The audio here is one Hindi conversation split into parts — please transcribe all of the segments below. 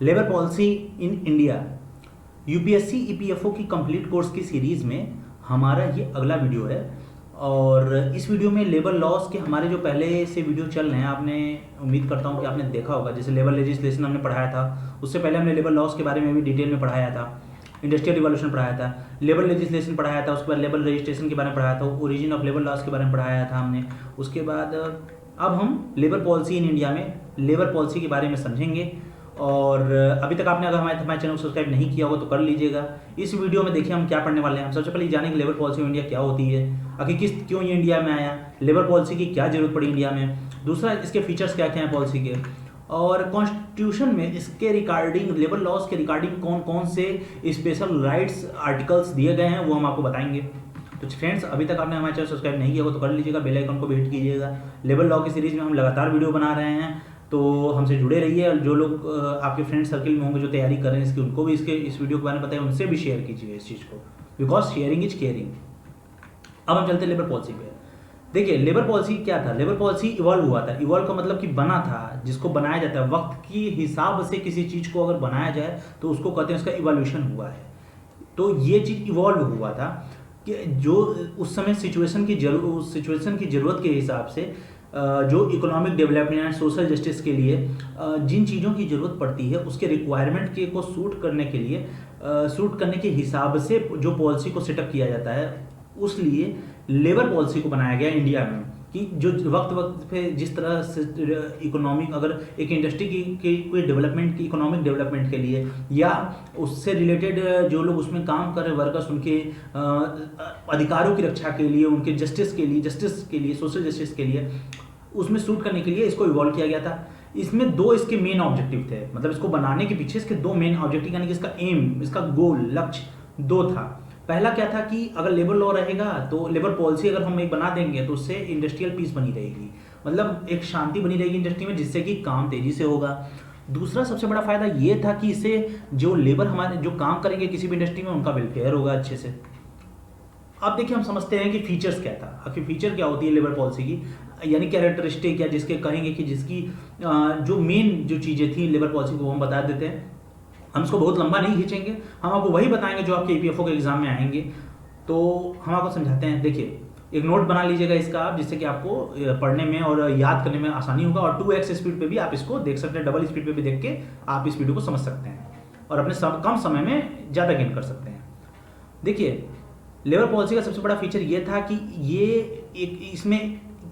Labour policy in India, UPSC EPFO की कंप्लीट कोर्स की सीरीज़ में हमारा ये अगला वीडियो है। और इस वीडियो में लेबर लॉस के हमारे जो पहले से वीडियो चल रहे हैं, आपने उम्मीद करता हूँ कि आपने देखा होगा। जैसे लेबर लेजिस्लेशन हमने पढ़ाया था, उससे पहले हमने लेबर लॉस के बारे में भी डिटेल में पढ़ाया था। इंडस्ट्रियल रिवॉल्यूशन पढ़ाया था, लेबर लेजिस्लेशन पढ़ाया था, उसके बाद लेबर रजिस्ट्रेशन के बारे में पढ़ाया था, ओरिजिन ऑफ लेबर लॉस के बारे में पढ़ाया था हमने। उसके बाद अब हम लेबर पॉलिसी इन इंडिया में लेबर पॉलिसी के बारे में समझेंगे। और अभी तक आपने अगर हमारे चैनल को सब्सक्राइब नहीं किया होगा तो कर लीजिएगा। इस वीडियो में देखिए हम क्या पढ़ने वाले हैं। हम सबसे पहले जानेंगे लेबर पॉलिसी ऑफ इंडिया क्या होती है, आखिर क्यों ये इंडिया में आया, लेबर पॉलिसी की क्या जरूरत पड़ी इंडिया में, दूसरा इसके फीचर्स क्या क्या हैं पॉलिसी के, और कॉन्स्टिट्यूशन में इसके रिगार्डिंग लेबर लॉज के रिगार्डिंग कौन कौन से स्पेशल राइट्स आर्टिकल्स दिए गए हैं वो हम आपको बताएंगे। तो फ्रेंड्स, अभी तक आपने हमारे चैनल सब्सक्राइब नहीं किया हो तो कर लीजिएगा, बेल आइकन को भी हिट कीजिएगा। लेबर लॉ की सीरीज़ में हम लगातार वीडियो बना रहे हैं, तो हमसे जुड़े रहिए। और जो लोग आपके फ्रेंड सर्कल में होंगे जो तैयारी कर रहे हैं इसकी, उनको भी इस वीडियो के बारे में बताइए, उनसे भी शेयर कीजिए इस चीज़ को, बिकॉज शेयरिंग इज केयरिंग। अब हम चलते हैं लेबर पॉलिसी पे। देखिए, लेबर पॉलिसी क्या था। लेबर पॉलिसी इवॉल्व हुआ था। इवॉल्व का मतलब कि बना था, जिसको बनाया जाता है वक्त की हिसाब से किसी चीज़ को अगर बनाया जाए तो उसको कहते हैं उसका इवोल्यूशन हुआ है। तो ये चीज़ इवॉल्व हुआ था कि जो उस समय सिचुएशन की ज़रूरत के हिसाब से जो इकोनॉमिक डेवलपमेंट, सोशल जस्टिस के लिए जिन चीज़ों की ज़रूरत पड़ती है उसके रिक्वायरमेंट के को सूट करने के हिसाब से जो पॉलिसी को सेटअप किया जाता है, उस लिए लेबर पॉलिसी को बनाया गया इंडिया में। कि जो वक्त पे जिस तरह से इकोनॉमिक, अगर एक इंडस्ट्री की कोई डेवलपमेंट की, इकोनॉमिक डेवलपमेंट के लिए या उससे रिलेटेड जो लोग उसमें काम कर रहे वर्कर्स, उनके अधिकारों की रक्षा के लिए, उनके जस्टिस के लिए, सोशल जस्टिस के लिए, उसमें सूट करने के लिए इसको इवॉल्व किया गया था। इसमें दो इसके मेन ऑब्जेक्टिव थे, मतलब इसको बनाने के पीछे इसके दो मेन ऑब्जेक्टिव, यानी कि इसका एम, इसका गोल, लक्ष्य दो था। पहला क्या था कि अगर लेबर लॉ रहेगा तो लेबर पॉलिसी अगर हम एक बना देंगे तो उससे इंडस्ट्रियल पीस बनी रहेगी, मतलब एक शांति बनी रहेगी इंडस्ट्री में, जिससे कि काम तेजी से होगा। दूसरा सबसे बड़ा फायदा ये था कि इससे जो लेबर हमारे जो काम करेंगे किसी भी इंडस्ट्री में, उनका वेलफेयर होगा अच्छे से। अब देखिए, हम समझते हैं कि फीचर्स क्या था, आखिर फीचर क्या होती है लेबर पॉलिसी की, यानी कैरेक्टरिस्टिक, या जिसके कहेंगे कि जिसकी जो मेन जो चीज़ें थी लेबर पॉलिसी को हम बता देते हैं। हम इसको बहुत लंबा नहीं खींचेंगे, हम आपको वही बताएंगे जो आपके ईपीएफओ के एग्जाम में आएंगे। तो हम आपको समझाते हैं। देखिए, एक नोट बना लीजिएगा इसका आप, जिससे कि आपको पढ़ने में और याद करने में आसानी होगा। और 2x स्पीड पे भी आप इसको देख सकते हैं, डबल स्पीड पे भी देख के आप इस वीडियो को समझ सकते हैं और अपने कम समय में ज़्यादा गेन कर सकते हैं। देखिए, लेबर पॉलिसी का सबसे बड़ा फीचर ये था कि इसमें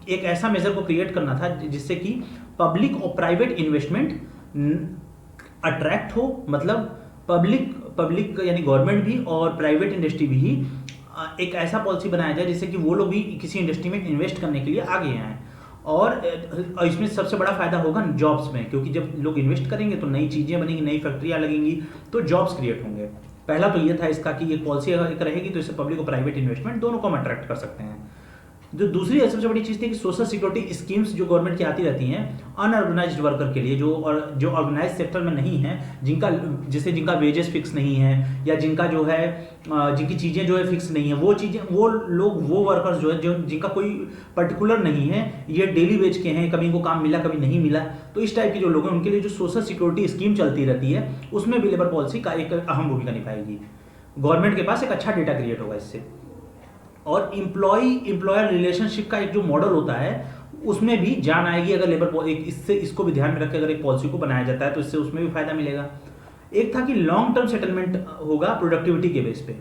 एक ऐसा मेजर को क्रिएट करना था जिससे कि पब्लिक और प्राइवेट इन्वेस्टमेंट अट्रैक्ट हो, मतलब पब्लिक यानी गवर्नमेंट भी और प्राइवेट इंडस्ट्री भी एक ऐसा पॉलिसी बनाया जाए जिससे कि वो लोग भी किसी इंडस्ट्री में इन्वेस्ट करने के लिए आगे आएँ। और इसमें सबसे बड़ा फायदा होगा जॉब्स में, क्योंकि जब लोग इन्वेस्ट करेंगे तो नई चीज़ें बनेंगी, नई फैक्ट्रियाँ लगेंगी, तो जॉब्स क्रिएट होंगे। पहला तो ये था इसका कि एक पॉलिसी अगर एक रहेगी तो इससे पब्लिक और प्राइवेट इन्वेस्टमेंट दोनों को हम अट्रैक्ट कर सकते हैं। जो दूसरी सबसे बड़ी चीज़ थी कि सोशल सिक्योरिटी स्कीम्स जो गवर्नमेंट की आती रहती हैं अनऑर्गेनाइज्ड वर्कर के लिए, जो ऑर्गेनाइज सेक्टर में नहीं है, जिनका वेजेस फिक्स नहीं है, या जिनका जो है जिनकी चीज़ें जो है फिक्स नहीं है, वो लोग, वो वर्कर्स जो है जिनका कोई पर्टिकुलर नहीं है, ये डेली वेज के हैं, कभी इनको काम मिला कभी नहीं मिला, तो इस टाइप के जो लोग हैं उनके लिए जो सोशल सिक्योरिटी स्कीम चलती रहती है उसमें भी लेबर पॉलिसी का एक अहम भूमिका निभाएगी। गवर्नमेंट के पास एक अच्छा डेटा क्रिएट होगा इससे। और एम्प्लॉयर रिलेशनशिप का एक जो मॉडल होता है उसमें भी जान आएगी अगर इसको भी ध्यान में रख के अगर एक पॉलिसी को बनाया जाता है तो इससे उसमें भी फायदा मिलेगा। एक था कि लॉन्ग टर्म सेटलमेंट होगा प्रोडक्टिविटी के बेस पे,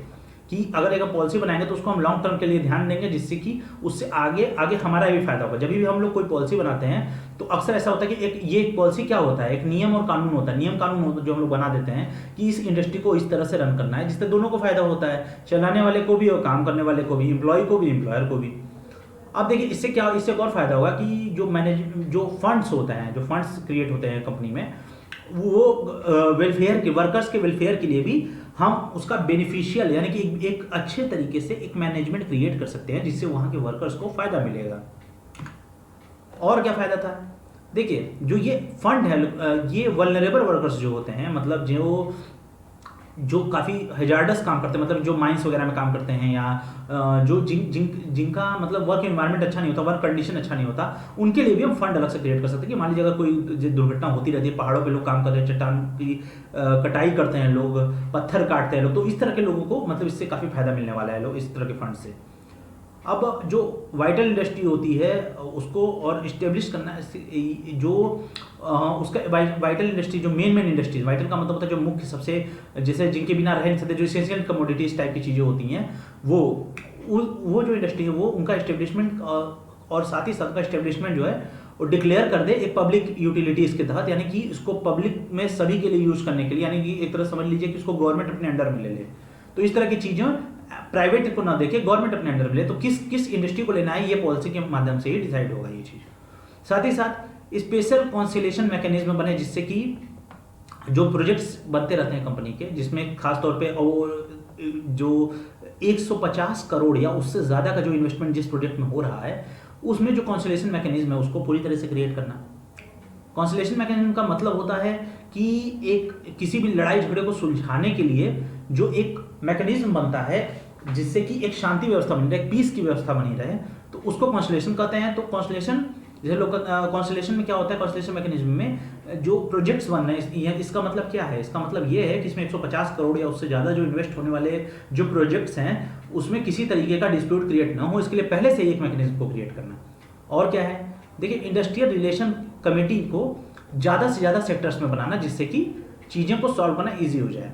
कि अगर एक पॉलिसी बनाएंगे तो उसको हम लॉन्ग टर्म के लिए ध्यान देंगे, जिससे कि उससे आगे हमारा भी फायदा होगा। जब भी हम लोग कोई पॉलिसी बनाते हैं तो अक्सर ऐसा होता है कि एक पॉलिसी क्या होता है, एक नियम और कानून होता है। नियम कानून होता है जो हम लोग बना देते हैं कि इस इंडस्ट्री को इस तरह से रन करना है, जिससे दोनों को फायदा होता है, चलाने वाले को भी और काम करने वाले को भी, एम्प्लॉय को भी, एम्प्लॉयर को भी। अब देखिए, इससे एक और फायदा होगा कि जो फंड्स होते हैं, जो फंड्स क्रिएट होते हैं कंपनी में, वो वेलफेयर के, वर्कर्स के वेलफेयर के लिए भी हम उसका बेनिफिशियल, यानी कि एक अच्छे तरीके से एक मैनेजमेंट क्रिएट कर सकते हैं जिससे वहाँ के वर्कर्स को फायदा मिलेगा। और क्या फायदा था, देखिए, जो ये फंड है, ये वल्नरेबल वर्कर्स जो होते हैं, मतलब जो जो काफ़ी हेजार्डस काम करते हैं, मतलब जो माइंस वगैरह में काम करते हैं, या जो जिनका मतलब वर्क एनवायरनमेंट अच्छा नहीं होता, वर्क कंडीशन अच्छा नहीं होता, उनके लिए भी हम फंड अलग से क्रिएट कर सकते हैं कि मान लीजिए अगर कोई दुर्घटना होती रहती है, पहाड़ों पे लोग काम कर रहे हैं, चट्टान की कटाई करते हैं लोग, पत्थर काटते हैं लोग, तो इस तरह के लोगों को मतलब इससे काफ़ी फायदा मिलने वाला है लोग इस तरह के फंड से। अब जो वाइटल इंडस्ट्री होती है उसको और इस्टेब्लिश करना, जो उसका वाइटल इंडस्ट्री, जो मेन इंडस्ट्रीज, वाइटल का मतलब होता है जो मुख्य सबसे, जैसे जिनके बिना रह नहीं सकते, जो इसेंशियल कमोडिटीज टाइप की चीज़ें होती हैं, वो जो इंडस्ट्री है वो उनका इस्टेब्लिशमेंट, और साथ ही साथ का इस्टेब्लिशमेंट जो है वो डिक्लेयर कर दे एक पब्लिक यूटिलिटीज़ के तहत, यानी कि इसको पब्लिक में सभी के लिए यूज़ करने के लिए, यानी कि एक तरह समझ लीजिए कि इसको गवर्नमेंट अपने अंडर में ले ले। तो इस तरह की चीज़ें प्राइवेट को ना देके गवर्नमेंट अपने अंडर में ले, तो किस इंडस्ट्री को लेना है ये पॉलिसी के माध्यम से ही डिसाइड होगा ये चीज़। साथ ही साथ स्पेशल कॉन्सिलेशन मैकेनिज्म बने, जिससे कि जो प्रोजेक्ट्स बनते रहते हैं कंपनी के, जिसमें खासतौर पे जो 150 करोड़ या उससे ज़्यादा का जो इन्वेस्टमेंट जिस प्रोजेक्ट में हो रहा है, उसमें जो कॉन्सिलेशन मैकेनिज्म है उसको पूरी तरह से क्रिएट करना। कॉन्सिलेशन मैकेनिज्म का मतलब होता है कि एक किसी भी लड़ाई झगड़े को सुलझाने के लिए जो एक मैकेनिज्म बनता है जिससे कि एक शांति व्यवस्था बनी रहे, एक पीस की व्यवस्था बनी रहे, तो उसको कॉन्सिलेशन कहते हैं। तो कॉन्सिलेशन, जैसे लोग कॉन्सिलेशन में क्या होता है, कॉन्सिलेशन मैकेनिज्म में जो प्रोजेक्ट्स बन रहे हैं, इसका मतलब क्या है, इसका मतलब ये है कि इसमें 150 करोड़ या उससे ज़्यादा जो इन्वेस्ट होने वाले जो प्रोजेक्ट्स हैं उसमें किसी तरीके का डिस्प्यूट क्रिएट ना हो, इसके लिए पहले से ही एक मैकेनिज्म को क्रिएट करना। और क्या है, देखिए, इंडस्ट्रियल रिलेशन कमेटी को ज़्यादा से ज़्यादा सेक्टर्स में बनाना, जिससे कि चीज़ों को सॉल्व करना ईजी हो जाए।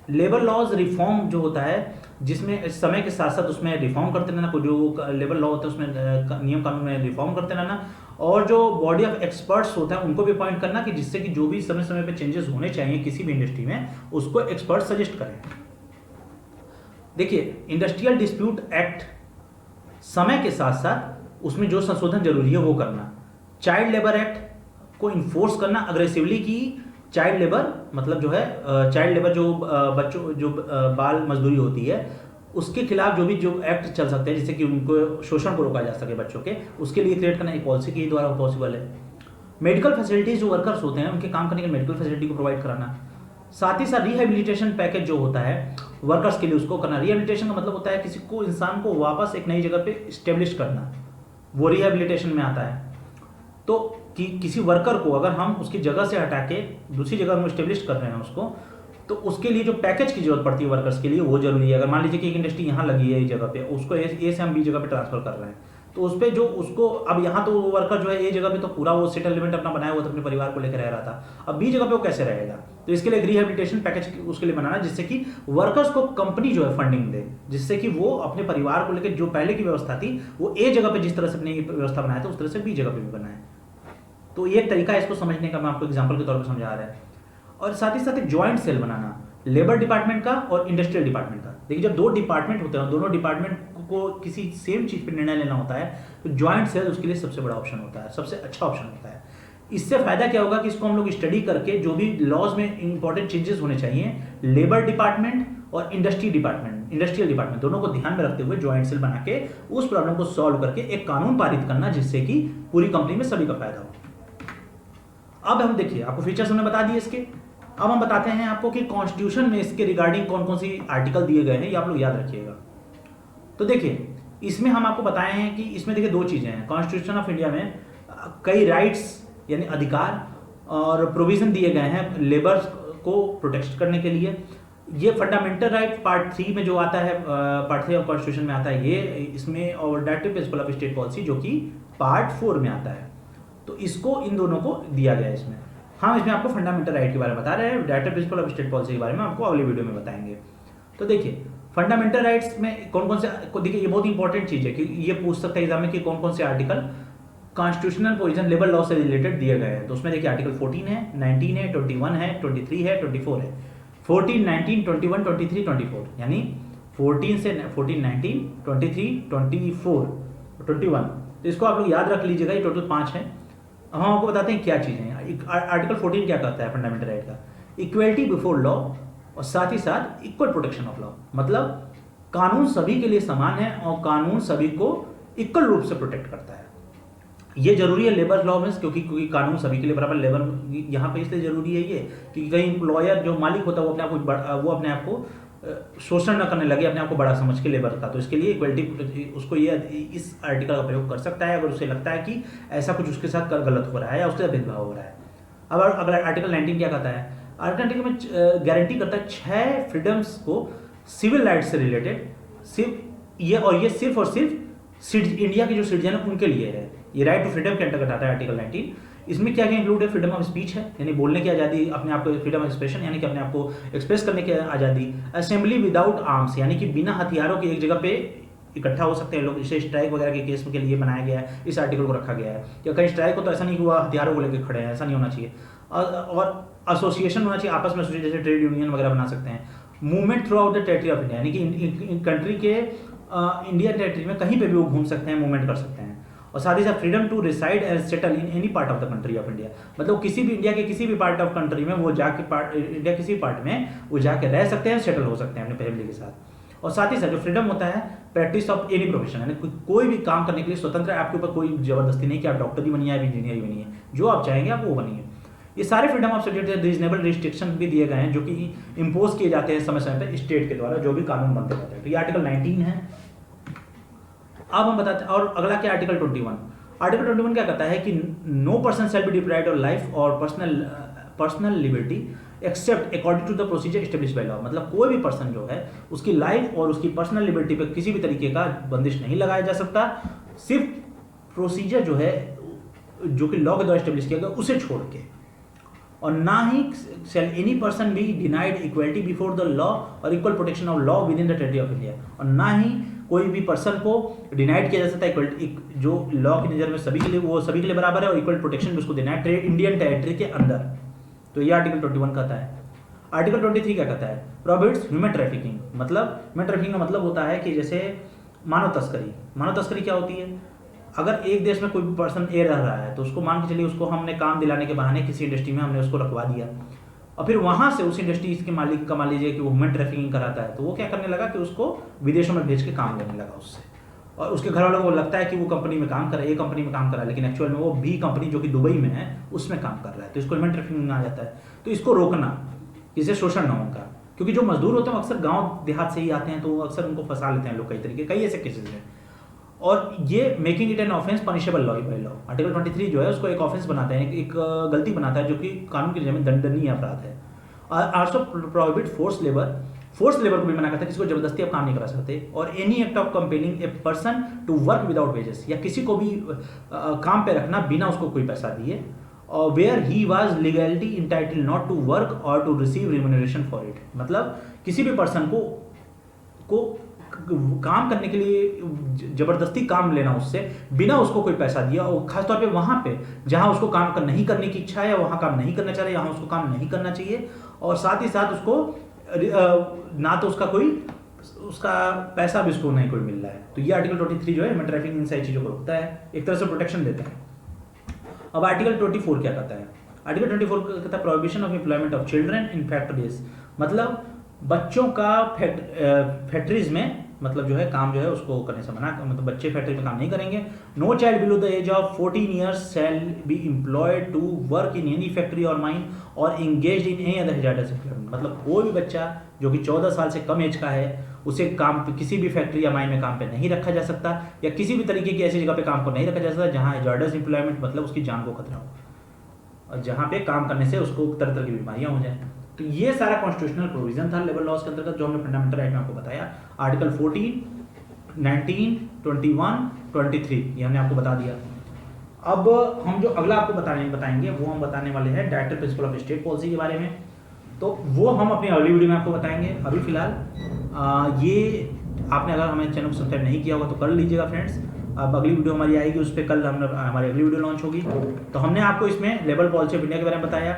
लेबर लॉज रिफॉर्म जो होता है, जिसमें समय के साथ साथ उसमें रिफॉर्म करते रहना, कोई जो लेबर लॉ होता है उसमें नियम कानून में रिफॉर्म करते रहना, और जो बॉडी ऑफ एक्सपर्ट्स होता है उनको भी अपॉइंट करना, कि जिससे कि जो भी समय समय पे चेंजेस होने चाहिए किसी भी इंडस्ट्री में उसको एक्सपर्ट सजेस्ट करें। देखिए, इंडस्ट्रियल डिस्प्यूट एक्ट समय के साथ साथ उसमें जो संशोधन जरूरी है वो करना। चाइल्ड लेबर एक्ट को इन्फोर्स करना अग्रेसिवली, की चाइल्ड लेबर मतलब जो है चाइल्ड लेबर जो बच्चों जो बाल मजदूरी होती है उसके खिलाफ जो एक्ट चल सकते हैं, जिससे कि उनको शोषण को रोका जा सके बच्चों के, उसके लिए क्रिएट करना एक पॉलिसी के द्वारा पॉसिबल है। मेडिकल फैसिलिटीज जो वर्कर्स होते हैं उनके काम करने के मेडिकल फैसिलिटी को प्रोवाइड कराना। साथ ही साथ रिहेबिलिटेशन पैकेज जो होता है वर्कर्स के लिए उसको करना। रिहेबिलिटेशन का मतलब होता है किसी को, इंसान को वापस एक नई जगह पे स्टेब्लिश करना, वो रिहेबिलिटेशन में आता है। तो कि किसी वर्कर को अगर हम उसकी जगह से हटा के दूसरी जगह हम स्टेब्लिश कर रहे हैं उसको, तो उसके लिए जो पैकेज की जरूरत पड़ती है वर्कर्स के लिए वो जरूरी है। अगर मान लीजिए कि एक इंडस्ट्री यहाँ लगी है इस जगह पे, उसको ए से हम बी जगह पे ट्रांसफर कर रहे हैं, तो उस पर जो उसको अब यहाँ तो वर्कर जो है ए जगह पे तो पूरा वो सेटलमेंट अपना बनाया हुआ था, अपने परिवार को लेकर रह रहा था, अब बी जगह पे वो कैसे रहेगा, तो इसके लिए एक रिहेबिलिटेशन पैकेज उसके लिए बनाना, जिससे कि वर्कर्स को कंपनी जो है फंडिंग दे, जिससे कि वो अपने परिवार को लेकर जो पहले की व्यवस्था थी वो ए जगह पे जिस तरह से अपनी व्यवस्था बनाया था उस तरह से बी जगह पे भी बनाए। तो ये एक तरीका है इसको समझने का, मैं आपको एग्जांपल के तौर पर समझा रहा है। और साथ ही साथ एक जॉइंट सेल बनाना, लेबर डिपार्टमेंट का और इंडस्ट्रियल डिपार्टमेंट का। देखिए, जब दो डिपार्टमेंट होते हैं, दोनों डिपार्टमेंट को किसी सेम चीज़ पर निर्णय लेना होता है, तो जॉइंट सेल उसके लिए सबसे बड़ा ऑप्शन होता है, सबसे अच्छा ऑप्शन होता है। इससे फायदा क्या होगा कि इसको हम लोग स्टडी करके जो भी लॉज में इंपॉर्टेंट चेंजेस होने चाहिए, लेबर डिपार्टमेंट और इंडस्ट्रियल डिपार्टमेंट दोनों को ध्यान में रखते हुए जॉइंट सेल बना के उस प्रॉब्लम को सॉल्व करके एक कानून पारित करना, जिससे कि पूरी कंपनी में सभी का फायदा हो। अब हम देखिए, आपको फीचर्स हमने बता दिए इसके। अब हम बताते हैं आपको कि कॉन्स्टिट्यूशन में इसके रिगार्डिंग कौन कौन सी आर्टिकल दिए गए हैं, ये आप लोग याद रखिएगा। तो देखिए, इसमें हम आपको बताए हैं कि इसमें देखिए दो चीज़ें हैं। कॉन्स्टिट्यूशन ऑफ इंडिया में कई राइट्स यानी अधिकार और प्रोविज़न दिए गए हैं लेबर को प्रोटेक्ट करने के लिए। ये फंडामेंटल राइट पार्ट 3 में जो आता है, पार्ट 3 ऑफ कॉन्स्टिट्यूशन में आता है ये, इसमें और directive principle of state policy जो कि पार्ट 4 में आता है। तो इसको इन दोनों को दिया गया है इसमें। हम इसमें आपको फंडामेंटल राइट के बारे में बता रहे हैं, directive principle of state policy के बारे में आपको अगले वीडियो में बताएंगे। तो देखिए, फंडामेंटल राइट्स में कौन कौन से, देखिए ये बहुत इंपॉर्टेंट चीज़ है कि ये पूछ सकता है एग्जाम में कि कौन कौन से article constitutional provision labour law से रिलेटेड दिए गए हैं। तो उसमें देखिए आर्टिकल 14 है, 19 है, 21 है, 23 है, 24 है। 14, 19, 21, 23, 24 यानी 14 से 14, 19, 23, 24, 21। तो इसको आप लोग याद रख लीजिएगा, ये टोटल 5 है। हम आपको बताते हैं क्या चीज़ें हैं। आर्टिकल 14 क्या कहता है फंडामेंटल राइट का, इक्वलिटी बिफोर लॉ और साथ ही साथ इक्वल प्रोटेक्शन ऑफ लॉ, मतलब कानून सभी के लिए समान है और कानून सभी को इक्वल रूप से प्रोटेक्ट करता है। ये जरूरी है लेबर लॉ में, क्योंकि कानून सभी के लिए बराबर, लेबर यहाँ पे इसलिए जरूरी है ये कि कहीं एम्प्लॉयर जो मालिक होता है वो अपने आप को शोषण न करने लगे, अपने आप को बड़ा समझ के लेबर का। तो इसके लिए इक्वलिटी उसको ये इस आर्टिकल का प्रयोग कर सकता है अगर उसे लगता है कि ऐसा कुछ उसके साथ गलत हो रहा है या उसके साथ भेदभाव हो रहा है। अब अगला आर्टिकल 19 क्या कहता है? आर्टिकल 19 में गारंटी करता है 6 फ्रीडम्स को सिविल राइट्स से रिलेटेड, ये सिर्फ और सिर्फ इंडिया के जो सिटीजन है उनके लिए है। ये राइट टू फ्रीडम के अंतर्गत आता है आर्टिकल 19। इसमें क्या क्या इंक्लूड है? फ्रीडम ऑफ स्पीच है, यानी बोलने की आज़ादी, अपने आप को फ्रीडम ऑफ एक्सप्रेशन यानी कि अपने आप को एक्सप्रेस करने की आज़ादी, असेंबली विदाउट आर्म्स यानी कि बिना हथियारों के एक जगह पे इकट्ठा हो सकते हैं लोग, इसे स्ट्राइक वगैरह के केस के लिए बनाया गया है, इस आर्टिकल को रखा गया है। या कहीं स्ट्राइक हो तो ऐसा नहीं कि वह हथियारों को लेकर खड़े हैं, ऐसा नहीं होना चाहिए। और एसोसिएशन होना चाहिए आपस में, जैसे ट्रेड यूनियन वगैरह बना सकते हैं। Movement through out the territory of India यानी कि कंट्री के इंडिया टेरिटरी में कहीं पे भी वो घूम सकते हैं, मूवमेंट कर सकते हैं। और साथ ही साथ freedom to reside and settle in any part of the country of India, मतलब किसी भी इंडिया के किसी भी पार्ट ऑफ कंट्री में वो जाके इंडिया किसी पार्ट में वो जाके रह सकते हैं, सेटल हो सकते हैं अपने फैमिली के साथ। और साथ ही साथ जो फ्रीडम होता है प्रैक्टिस ऑफ एनी प्रोफेशन, यानी कोई भी काम करने के लिए स्वतंत्र है, आपके ऊपर कोई जबरदस्ती नहीं कि आप डॉक्टर ही बनिए, आप इंजीनियर ही बनिए, जो आप चाहेंगे आप वो बनिए। ये सारे freedom of subject reasonable restriction भी दिए गए हैं जो कि इम्पोज किए जाते हैं समय समय पर स्टेट के द्वारा, जो भी कानून बनते रहते हैं। तो ये आर्टिकल 19 है। अब हम बताते हैं, और अगला क्या आर्टिकल 21। आर्टिकल 21 क्या कहता है कि no person shall be deprived of life और personal liberty except according to the procedure establish by law, मतलब कोई भी पर्सन जो है उसकी लाइफ और उसकी पर्सनल लिबर्टी पर किसी भी तरीके का बंदिश नहीं लगाया जा सकता, सिर्फ प्रोसीजर जो है जो कि लॉ के द्वारा एस्टेब्लिश किया गया उसे छोड़ के। और ना ही shall any person be denied equality before the law और equal protection of law within the territory of India, और ना ही कोई भी पर्सन को डिनाइड किया जा सकता है इक्वलिटी, जो लॉ की नज़र में सभी के लिए वो सभी के लिए बराबर है और इक्वल प्रोटेक्शन भी उसको देना है इंडियन टेरिटरी के अंदर। तो ये आर्टिकल 21 कहता है। आर्टिकल 23 क्या कहता है? प्रोहिबिट्स ह्यूमन ट्रैफिकिंग, मतलब ह्यूमन ट्रैफिकिंग का मतलब होता है कि जैसे मानव तस्करी। मानव तस्करी क्या होती है? अगर एक देश में कोई भी पर्सन ए रह रहा है तो उसको मान के चलिए उसको हमने काम दिलाने के बहाने किसी इंडस्ट्री में हमने उसको रखवा दिया, और फिर वहाँ से उस इंडस्ट्री के मालिक का मान लीजिए कि वो ह्यूमन ट्रैफिकिंग कराता है, तो वो क्या करने लगा कि उसको विदेशों में भेज के काम लेने लगा उससे, और उसके घर वालों को लगता है कि वो कंपनी में काम कर रहा है, ए कंपनी में काम कर रहा है, लेकिन एक्चुअल में वो बी कंपनी जो कि दुबई में है उसमें काम कर रहा है, तो इसको ह्यूमन ट्रैफिकिंग में आ जाता है। तो इसको रोकना, जिससे शोषण ना होगा, क्योंकि जो मजदूर होते हैं अक्सर गाँव देहात से ही आते हैं, तो अक्सर उनको फंसा लेते हैं लोग कई ऐसे केसेज हैं। और ये making it an offence punishable law by law, article 23 जो है उसको एक ऑफेंस बनाता है, एक गलती बनाता है जो कि कानून की नज़र में दंडनीय अपराध है। आल्सो प्रोहिबिट फोर्स लेबर को भी मना करता है, किसी को जबरदस्ती आप काम नहीं करा सकते। और any act of compelling a person to work without wages, या किसी को भी काम पे रखना बिना उसको कोई पैसा दिए, और where he was legality entitled not to work और to receive remuneration for it, मतलब किसी भी पर्सन को काम करने के लिए जबरदस्ती काम लेना उससे बिना उसको कोई पैसा दिया, और खासतौर पे वहाँ पे जहाँ उसको काम नहीं करने की इच्छा है या वहाँ काम नहीं करना चाह रहे, यहाँ उसको काम नहीं करना चाहिए, और साथ ही साथ उसको ना तो उसका पैसा भी उसको नहीं कोई मिल रहा है। तो ये आर्टिकल 23 जो है ह्यूमन ट्रैफिकिंग इन सारी चीज़ों को रोकता है, एक तरह से प्रोटेक्शन देता है। अब आर्टिकल 24 क्या कहता है? आर्टिकल 24 कहता है prohibition of employment of children in factories, मतलब बच्चों का फैक्ट्रीज में मतलब जो है काम जो है उसको करने से मना, मतलब बच्चे फैक्ट्री में काम नहीं करेंगे। No child below the age of 14 years shall be employed to work in any factory और माइन और engaged in any other hazardous employment, मतलब कोई भी बच्चा जो कि 14 साल से कम एज का है उसे काम पे किसी भी फैक्ट्री या माइन में काम पे नहीं रखा जा सकता, या किसी भी तरीके की ऐसी जगह पे काम को नहीं रखा जा सकता जहाँ हैजार्डस एम्प्लॉयमेंट मतलब उसकी जान को खतरा हो, और जहाँ पे काम करने से उसको तरह तरह की बीमारियाँ हो जाए। तो ये सारा कॉन्स्टिट्यूशनल प्रोविजन था लेबर लॉज के अंतर्गत जो हमने फंडामेंटल राइट में आपको बताया। आर्टिकल 14, 19, 21, 23 ये हमने आपको बता दिया। अब हम जो अगला आपको बताएंगे वो हम बताने वाले हैं director principle of state policy के बारे में, तो वो हम अपनी अगली वीडियो में आपको बताएंगे। अभी फिलहाल ये आपने अगर हमारे चैनल को सब्सक्राइब नहीं किया होगा तो कर लीजिएगा फ्रेंड्स। अब अगली वीडियो हमारी आएगी, उस पर कल हमारी अगली वीडियो लॉन्च होगी। तो हमने आपको इसमें लेबर पॉलिसी ऑफ इंडिया के बारे में बताया,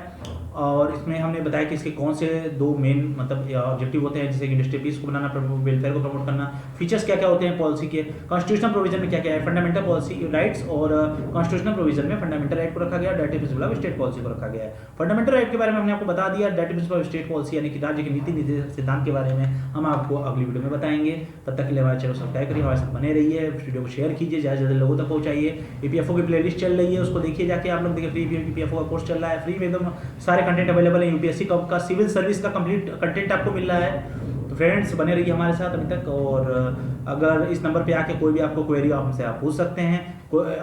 और इसमें हमने बताया कि इसके कौन से 2 मेन मतलब ऑब्जेक्टिव होते हैं, जैसे कि इंडस्ट्री पीस को बनाना, वेलफेयर को प्रमोट करना। फीचर्स क्या क्या होते हैं पॉलिसी के, कॉन्स्टिट्यूशनल प्रोविजन में क्या क्या है, फंडामेंटल पॉलिसी राइट्स और कॉन्स्टिट्यूशनल प्रोविजन में फंडामेंटल राइट को रखा गया, directive principle of state policy को रखा गया है। फंडामेंटल राइट के बारे में हमने आपको बता दिया, directive principle of state policy यानी कि राज्य के नीति निर्देशक सिद्धांत के बारे में हम आपको अगली वीडियो में बताएंगे। तब तक के लिए हमारे चैनल सब्सक्राइब करिए, हमारे साथ बने रहिए, वीडियो को शेयर कीजिए, ज़्यादा से ज़्यादा लोगों तक पहुंचाइए। ईपीएफओ की प्लेलिस्ट चल रही है, उसको देखिए जाके आप लोग, देखिए फ्री ईपीएफओ का कोर्स चल रहा है, फ्री में एकदम सारे कंटेंट अवेलेबल है। यूपीएससी का सिविल सर्विस का कंप्लीट कंटेंट आपको मिल रहा है। तो फ्रेंड्स बने रहिए हमारे साथ अभी तक, और अगर इस नंबर पे आके कोई भी आपको क्वेरी हो हमसे आप पूछ सकते हैं।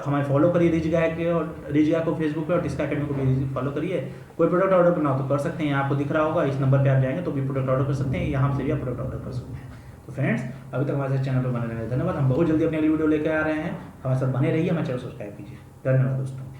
हमें फॉलो करिए रिच गाय के, और रिच गाय को फेसबुक पे और टिस्का अकेडमी को भी फॉलो करिए। कोई प्रोडक्ट ऑर्डर करना हो तो कर सकते हैं, यहाँ आपको दिख रहा होगा, इस नंबर पे आप जाएंगे तो भी प्रोडक्ट ऑर्डर कर सकते हैं, यहाँ से भी आप प्रोडक्ट ऑर्डर कर सकते हैं। तो फ्रेंड्स अभी तक हमारे चैनल पर बने रहने धन्यवाद। हम बहुत जल्दी अपनी अगली वीडियो लेकर आ रहे हैं, हमारे साथ बने रहिए, हमारे चैनल सब्सक्राइब कीजिए। धन्यवाद दोस्तों।